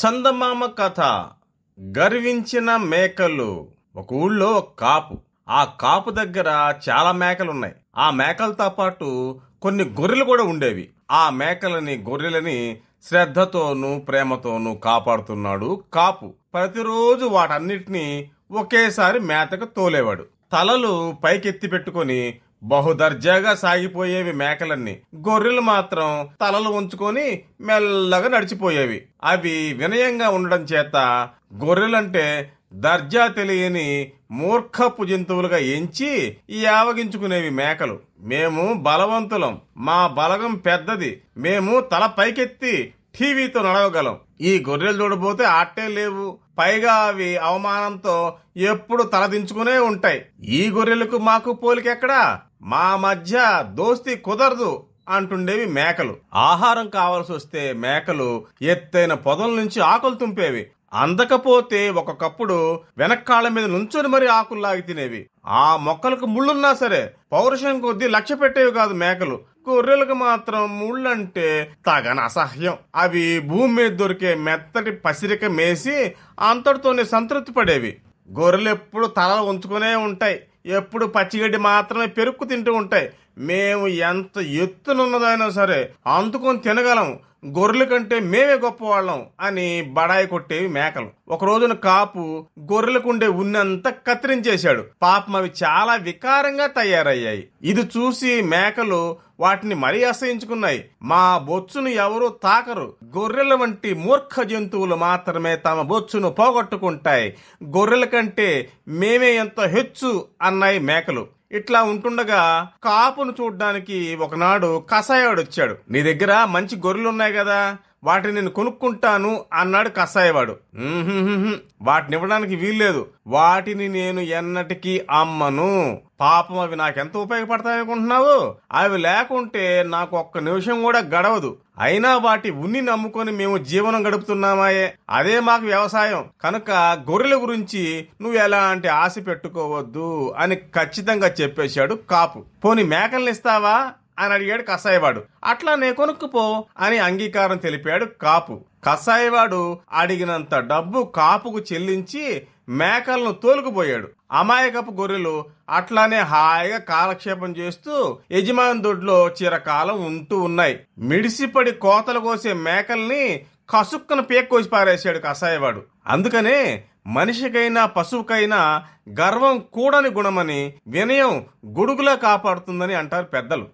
చందమామ కథ. గర్వించిన మేకలు. ఒక ఊళ్ళో ఒక కాపు. ఆ కాపు దగ్గర చాలా మేకలున్నాయి. ఆ మేకలతో పాటు కొన్ని గొర్రెలు కూడా ఉండేవి. ఆ మేకలని గొర్రెలని శ్రద్ధతోనూ ప్రేమతోనూ కాపాడుతున్నాడు కాపు. ప్రతిరోజు వాటన్నిటినీ ఒకేసారి మేతకు తోలేవాడు. తలలు పైకెత్తి పెట్టుకొని బహుదర్జాగా సాగిపోయేవి మేకలన్నీ. గొర్రెలు మాత్రం తలలు ఉంచుకొని మెల్లగా నడిచిపోయేవి. అవి వినయంగా ఉండడం చేత గొర్రెలంటే దర్జా తెలియని మూర్ఖపు జంతువులుగా ఎంచి యావగించుకునేవి మేకలు. మేము బలవంతులం, మా బలగం పెద్దది, మేము తల పైకెత్తి టీవీతో నడవగలం. ఈ గొర్రెలు చూడబోతే ఆట్టే లేవు. పైగా అవి అవమానంతో ఎప్పుడు తలదించుకునే ఉంటాయి. ఈ గొర్రెలకు మాకు పోలికెక్కడా? మా మధ్య దోస్తీ కుదరదు అంటుండేవి మేకలు. ఆహారం కావాల్సి వస్తే మేకలు ఎత్తైన పొదల నుంచి ఆకులు తుంపేవి. అందకపోతే ఒకప్పుడు వెనక్కాళ్ల మీద నుంచొని మరీ ఆకుల్లాగి తినేవి. ఆ మొక్కలకు ముళ్ళున్నా సరే పౌరుషం కొద్దీ లక్ష్య పెట్టేవి కాదు మేకలు. గొర్రెలకు మాత్రం ముళ్ళంటే తగని అసహ్యం. అవి భూమి మీద దొరికే మెత్తటి పసిరిక మేసి అంతటితోనే సంతృప్తి పడేవి. గొర్రెలు ఎప్పుడు తలలు ఉంచుకునే ఉంటాయి. ఎప్పుడు పచ్చిగడ్డి మాత్రమే పెరుక్కు తింటూ ఉంటాయి. మేము ఎంత ఎత్తునున్నదైనా సరే అందుకొని తినగలం, గొర్రెల కంటే మేమే గొప్పవాళ్ళం అని బడాయి కొట్టేవి మేకలు. ఒక రోజున కాపు గొర్రెలకుండే ఉన్నంతా కత్తిరించేశాడు. పాపం అవి చాలా వికారంగా తయారయ్యాయి. ఇది చూసి మేకలు వాటిని మరీ అసహించుకున్నాయి. మా బొచ్చును ఎవరూ తాకరు, గొర్రెల వంటి మూర్ఖ జంతువులు మాత్రమే తమ బొచ్చును పోగొట్టుకుంటాయి, గొర్రెల కంటే మేమే ఎంత హెచ్చు అన్నాయి మేకలు. ఇట్లా ఉంటుండగా కాపును చూడ్డానికి ఒకనాడు కసాయవాడు వచ్చాడు. నీ దగ్గర మంచి గొర్రెలున్నాయి కదా, వాటిని నేను కొనుక్కుంటాను అన్నాడు కసాయవాడు. వాటిని ఇవ్వడానికి వీల్లేదు, వాటిని నేను ఎన్నటికీ అమ్మను. పాపం అవి నాకెంత ఉపయోగపడతాయనుకుంటున్నావు? అవి లేకుంటే నాకు ఒక్క నిమిషం కూడా గడవదు. అయినా వాటి ఉన్ని నమ్ముకొని మేము జీవనం గడుపుతున్నామాయే, అదే మాకు వ్యవసాయం. కనుక గొర్రెల గురించి నువ్వు ఎలాంటి ఆశ పెట్టుకోవద్దు అని ఖచ్చితంగా చెప్పేశాడు కాపు. పోని మేకల్ని ఇస్తావా అని అడిగాడు కసాయివాడు. అట్లా నే కొనుక్కుపో అని అంగీకారం తెలిపాడు కాపు. కసాయివాడు అడిగినంత డబ్బు కాపుకు చెల్లించి మేకలను తోలుకుపోయాడు. అమాయకపు గొర్రెలు అట్లానే హాయిగా కాలక్షేపం చేస్తూ యజమాని దొడ్లో చిరకాలం ఉంటూ ఉన్నాయి. మిడిసిపడి కోతలు కోసే మేకల్ని కసుక్కన పేక్కోసి పారేశాడు కసాయివాడు. అందుకనే మనిషికైనా పశువుకైనా గర్వం కూడని గుణమని, వినయం గొడుగులా కాపాడుతుందని అంటారు పెద్దలు.